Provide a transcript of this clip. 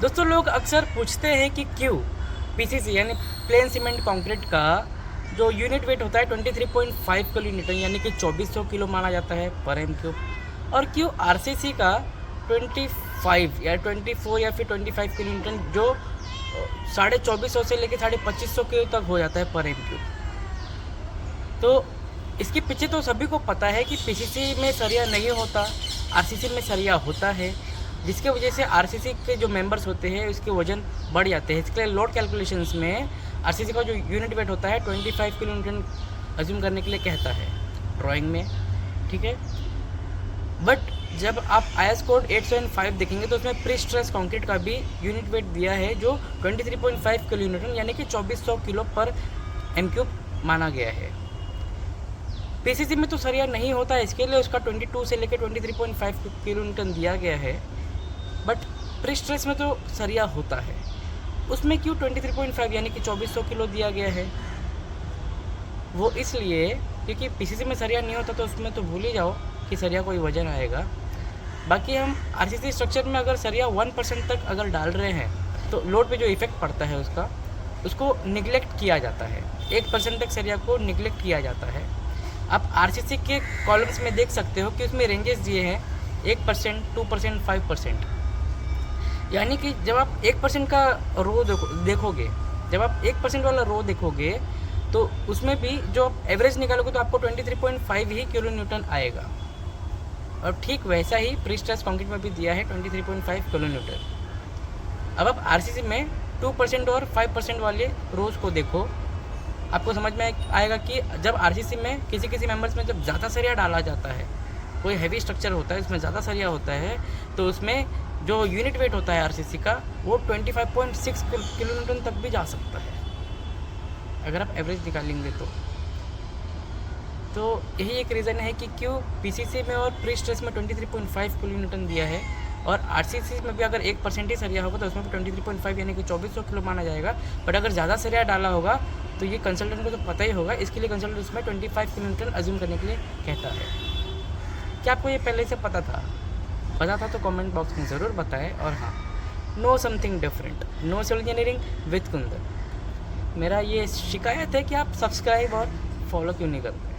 दोस्तों लोग अक्सर पूछते हैं कि क्यों पीसीसी यानी प्लेन सीमेंट कंक्रीट का जो यूनिट वेट होता है 23.5 किलो न्यूटन यानी कि 2400 किलो माना जाता है पर एम क्यूब, और क्यों आरसीसी का 25 या 24 या फिर 25 किलो न्यूटन जो 2450 से लेकर 2550 किलो तक हो जाता है पर एम क्यूब। तो इसके पीछे तो सभी को पता है कि पीसीसी में सरिया नहीं होता, आरसीसी में सरिया होता है, जिसके वजह से आरसीसी के जो मेंबर्स होते हैं उसके वजन बढ़ जाते हैं। इसके लिए लोड कैलकुलेशंस में आरसीसी का जो यूनिट वेट होता है 25 किलो न्यूटन अज्यूम करने के लिए कहता है ड्राइंग में, ठीक है। बट जब आप आईएस कोड 805 देखेंगे तो उसमें प्री स्ट्रेस कंक्रीट का भी यूनिट वेट दिया है जो 23.5 किलो न्यूटन यानी कि 2400 किलो पर एम क्यूब माना गया है। पीसीसी में तो सरिया नहीं होता है, इसके लिए उसका 22 से लेकर 23.5 किलो न्यूटन दिया गया है। बट प्री स्ट्रेस में तो सरिया होता है, उसमें क्यों 23.5 यानी कि 2400 किलो दिया गया है? वो इसलिए क्योंकि पीसीसी में सरिया नहीं होता तो उसमें तो भूल ही जाओ कि सरिया कोई वजन आएगा। बाकी हम आरसीसी स्ट्रक्चर में अगर सरिया 1% तक अगर डाल रहे हैं तो लोड पे जो इफेक्ट पड़ता है उसको निगलेक्ट किया जाता है। 1% तक सरिया को निगलेक्ट किया जाता है। आप आरसीसी के कॉलम्स में देख सकते हो कि उसमें रेंजेस दिए हैं 1%, 2%, 5%। यानी कि जब आप 1% का रो देखोगे, जब आप 1% वाला रो देखोगे तो उसमें भी जो आप एवरेज निकालोगे तो आपको 23.5 ही किलो न्यूटन आएगा। और ठीक वैसा ही प्री स्ट्रेस कंक्रीट में भी दिया है 23.5 किलो न्यूटन। अब आप आरसीसी में 2% और 5% वाले रोज को देखो, आपको समझ में आएगा कि जब आरसीसी में किसी मेंबर्स में जब ज़्यादा सरिया डाला जाता है, कोई हैवी स्ट्रक्चर होता है उसमें ज़्यादा सरिया होता है, तो उसमें जो यूनिट वेट होता है आरसीसी का वो 25.6 किलो न्यूटन तक भी जा सकता है अगर आप एवरेज निकालेंगे तो यही एक रीज़न है कि क्यों पीसीसी में और प्री स्ट्रेस में 23.5 किलो न्यूटन दिया है, और आरसीसी में भी अगर 1% ही सरिया होगा तो उसमें भी 23.5 यानी कि 2400 किलो माना जाएगा। बट अगर ज़्यादा सरिया डाला होगा तो ये कंसल्टेंट को तो पता ही होगा, इसके लिए कंसल्टेंट उसमें 25 किलो न्यूटन अज्यूम करने के लिए कहता है। क्या आपको ये पहले से पता था? पता था तो कमेंट बॉक्स में ज़रूर बताएं। और हाँ, no something different, no civil engineering with Kundan. मेरा ये शिकायत है कि आप सब्सक्राइब और फॉलो क्यों नहीं करते।